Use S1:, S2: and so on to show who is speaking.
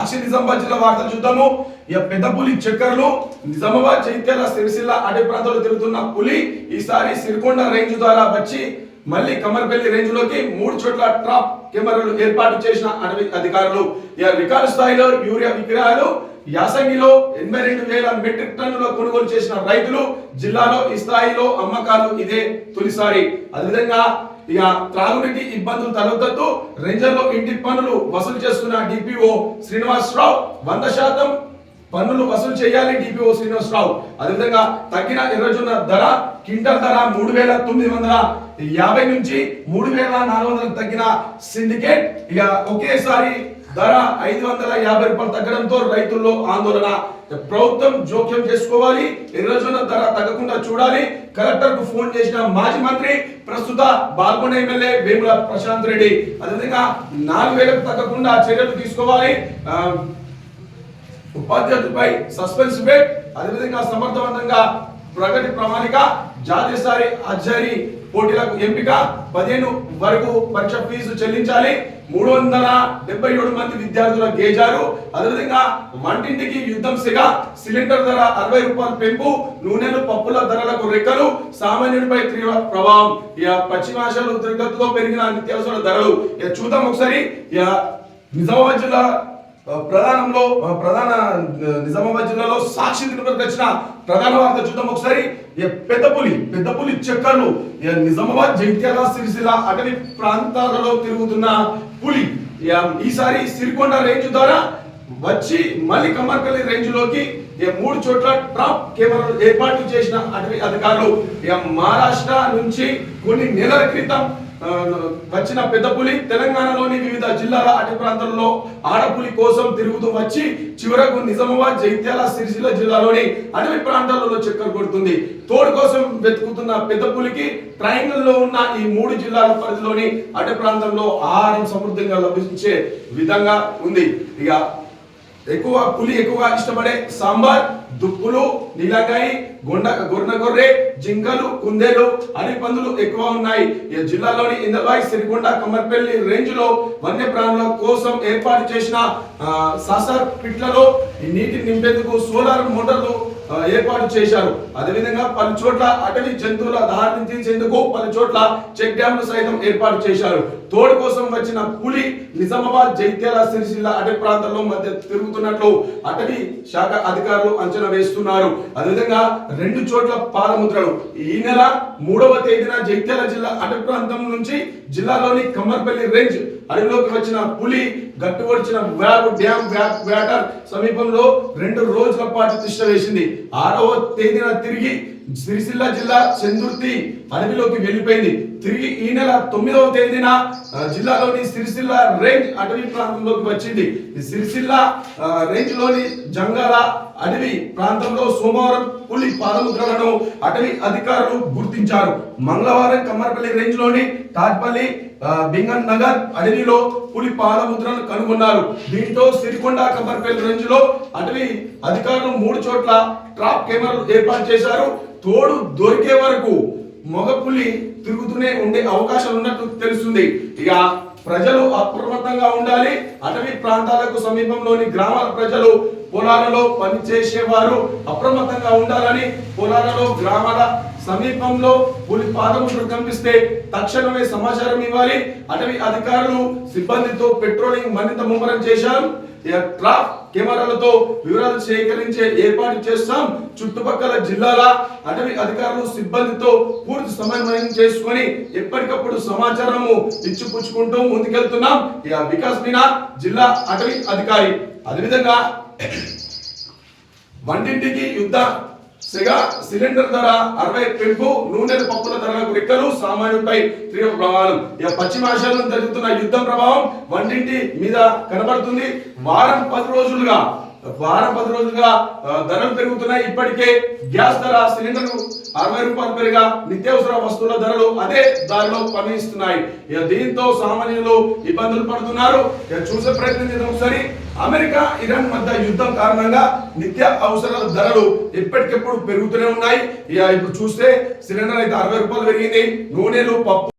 S1: నిజామాబాద్ జిల్లా వార్తలు చూద్దాము. పెద్ద పులి చక్కర్లు నిజామాబాద్ జైత్యాల సిరిసిల్ల అడవి ప్రాంతాల్లో తిరుగుతున్న పులి ఈసారి సిరికొండ రేంజ్ ద్వారా వచ్చి మళ్ళీ కమర్పల్లి రేంజ్ లోకి 3 చోట్ల ట్రాప్ కెమెరాలు ఏర్పాటు చేసిన అడవి అధికారులు రికార్డు స్థాయిలో యూరియా విక్రయాలు యాసంగిలో 82,000 మెట్రిక్ టన్నుల కొనుగోలు చేసిన రైతులు జిల్లాలో ఈ స్థాయిలో అమ్మకాలు ఇదే తొలిసారి. అదేవిధంగా త్రాగునీటి ఇబ్బందులు తలెత్తొద్దు, రేంజర్లో ఇంటి పన్నులు వసూలు చేస్తున్న డిపిఓ శ్రీనివాసరావు 100% పన్నులు వసూలు చేయాలి డిపిఓ శ్రీనివాసరావు. అదేవిధంగా తగ్గిన ఎర్రజొన్న ధర క్వింటల్ ధర 3,950 నుంచి 3,400 తగ్గిన సిండికేట్ ఒకేసారి ధర 550 రూపాయలు తగ్గడంతో రైతుల్లో ఆందోళన. ప్రభుత్వం జోక్యం చేసుకోవాలి, ఎర్రజొన్న ధర తగ్గకుండా చూడాలి. కలెక్టర్ కు ఫోన్ చేసిన మాజీ మంత్రి ప్రస్తుత బాల్కొండ ఎమ్మెల్యే వేముల ప్రశాంత్ రెడ్డి. అదేవిధంగా 4,000 తగ్గకుండా చర్యలు తీసుకోవాలి. ఉపాధ్యాయులపై సస్పెన్స్ వేట్. అదేవిధంగా సమర్థవంతంగా ప్రగతి ప్రణాళిక, జాతీయ స్థాయి అర్జరీ పోటీలకు ఎంపిక, 15 వరకు పరీక్ష ఫీజు చెల్లించాలి. 377 మంది విద్యార్థుల గేజారు. అదేవిధంగా వంటింటికి యుద్ధం సిగ, సిలిండర్ ధర 60 రూపాయలు పెంపు, నూనెలు పప్పుల ధరలకు రెక్కలు, సామాన్యుడిపై తీవ్ర ప్రభావం. పశ్చిమాసియాలో ఉద్రిక్తతతో పెరిగిన నిత్యావసర ధరలు. చూద్దాం ఒకసారి. నిజామాబాద్ జిల్లా నిజామాబాద్ జిల్లాలో సాక్షి దినపత్రిక వచ్చిన ప్రధాన వార్త చూద్దాం ఒకసారి. పెద్ద పులి చక్కర్లు నిజామాబాద్ జైత్యాల సిరిసిల్ల అటవీ ప్రాంతాలలో తిరుగుతున్న పులి ఈసారి సిరికొండ రేంజ్ ద్వారా వచ్చి మళ్ళీ కమర్పల్లి రేంజ్ లోకి 3 చోట్ల ట్రాప్ కెమెరాలు ఏర్పాటు చేసిన అటవీ అధికారులు. మహారాష్ట్ర నుంచి కొన్ని నెలల క్రితం వచ్చిన పెద్ద పులి తెలంగాణలోని వివిధ జిల్లాల అటవీ ప్రాంతాల్లో ఆడపులి కోసం తిరుగుతూ వచ్చి చివరకు నిజామాబాద్ జైత్యాల సిరిసిల్ల జిల్లాలోని అటవీ ప్రాంతాలలో చక్కర్ కొడుతుంది. తోడు కోసం వెతుకుతున్న పెద్ద పులికి ట్రయాంగిల్ లో ఉన్న ఈ 3 జిల్లాల పరిధిలోని అటవీ ప్రాంతంలో ఆహారం సమృద్ధిగా లభించే విధంగా ఉంది. పులి ఎక్కువగా ఇష్టపడే సాంబార్, దుప్పులు, నీలకాయ, గొర్రె, జింకలు, కుందేలు, అడవి పందులు ఎక్కువ ఉన్నాయి. ఈ జిల్లాలోని ఇందల్వాయి, సిరికొండ, కమర్పల్లి రేంజ్ లో వన్యప్రాణుల కోసం ఏర్పాటు చేసిన సాసర్ పిట్లలో నీటిని నింపేందుకు సోలార్ మోటార్లు ఏర్పాటు చేశారు. అదేవిధంగా పలు చోట్ల అటవీ జంతువుల దారిని తీసేందుకు పలు చోట్ల చెక్ డ్యాంలు సైతం ఏర్పాటు చేశారు. తోడు కోసం వచ్చిన పులి నిజామాబాద్ జైత్యాల సిరిసిల్ల అటవీ ప్రాంతాల్లో మధ్య తిరుగుతున్నట్లు అటవీ శాఖ అధికారులు అంచనా వేస్తున్నారు. అదేవిధంగా 2 చోట్ల పాదముద్రలు. ఈ నెల 3వ తేదీన జైత్యాల జిల్లా అటవీ ప్రాంతం నుంచి జిల్లాలోని కమ్మర్పల్లి రేంజ్ అడవిలోకి వచ్చిన పులి గట్టువడిచిన డ్యామ్ వ్యాటర్ సమీపంలో 2 రోజుల పాటు తిష్ట వేసింది. 6వ తేదీన తిరిగి సిరిసిల్ల జిల్లా చందుర్తి అడవిలోకి వెళ్లిపోయింది. తిరిగి ఈ నెల 9వ తేదీన జిల్లాలోని సిరిసిల్ల రేంజ్ అటవీ ప్రాంతంలోకి వచ్చింది. సిరిసిల్ల రేంజ్ లోని జంగాల అడవి ప్రాంతంలో సోమవారం పులి పాదముద్రలను అటవీ అధికారులు గుర్తించారు. మంగళవారం కమ్మర్పల్లి రేంజ్ లోని తాజ్పల్లి బింగన్ నగర్ అడవిలో పులి పాదముద్రను కనుగొన్నారు. దీంతో సిరికొండ కమ్మర్పల్లి రేంజ్ లో అటవీ అధికారులు 3 చోట్ల ట్రాప్ కెమెరాలు ఏర్పాటు చేశారు. తోడు దొరికే వరకు మగ పులి తిరుగుతూనే ఉండే అవకాశం ఉన్నట్టు తెలుస్తుంది. ప్రజలు అప్రమత్తంగా ఉండాలి. అటవీ ప్రాంతాలకు సమీపంలోని గ్రామాల ప్రజలు, పొలాలలో పనిచేసేవారు అప్రమత్తంగా ఉండాలని, పొలాలలో గ్రామాల సమీపంలో పులి పాదముద్రలు కనిపిస్తే తక్షణమే సమాచారం ఇవ్వాలి. అటవీ అధికారులు సిబ్బందితో పెట్రోలింగ్ మరింత ముమ్మరం చేశారు. ట్రాప్ కెమెరాలతో వివరాలు సేకరించే ఏర్పాటు చేస్తాం. చుట్టుపక్కల జిల్లాల అటవీ అధికారులు సిబ్బందితో పూర్తి సమన్వయం చేసుకొని ఎప్పటికప్పుడు సమాచారము ఇచ్చిపుచ్చుకుంటూ ముందుకెళ్తున్నాం. వికాస్ మీనా జిల్లా అటవీ అధికారి. అదేవిధంగా వంటింటికి యుద్ధ సిగ, సిలిండర్ ధర 60 పెంపు, నూనెల పప్పుల ధరలకు రెక్కలు, సామాన్యుడిపై తీవ్ర ప్రభావం. పశ్చిమాసియాలో జరుగుతున్న యుద్ధం ప్రభావం వంటింటి మీద కనబడుతుంది. వారం 10 రోజులుగా ధరలు పెరుగుతున్నాయి. ఇప్పటికే గ్యాస్ ధర సిలిండర్ 60 రూపాయలు పెరిగా నిత్యావసర వస్తువుల ధరలు అదే దారిలో పనిస్తున్నాయి. దీంతో సామాన్యులు ఇబ్బందులు పడుతున్నారు. చూసే ప్రయత్నం చేద్దాం ఒకసారి. అమెరికా, ఇరాన్ మధ్య యుద్ధం కారణంగా నిత్య అవసరాల ధరలు ఎప్పటికెప్పుడు పెరుగుతూనే ఉన్నాయి. ఇప్పుడు చూస్తే సిలిండర్ అయితే 60 రూపాయలు పెరిగింది. నూనెలు, పప్పు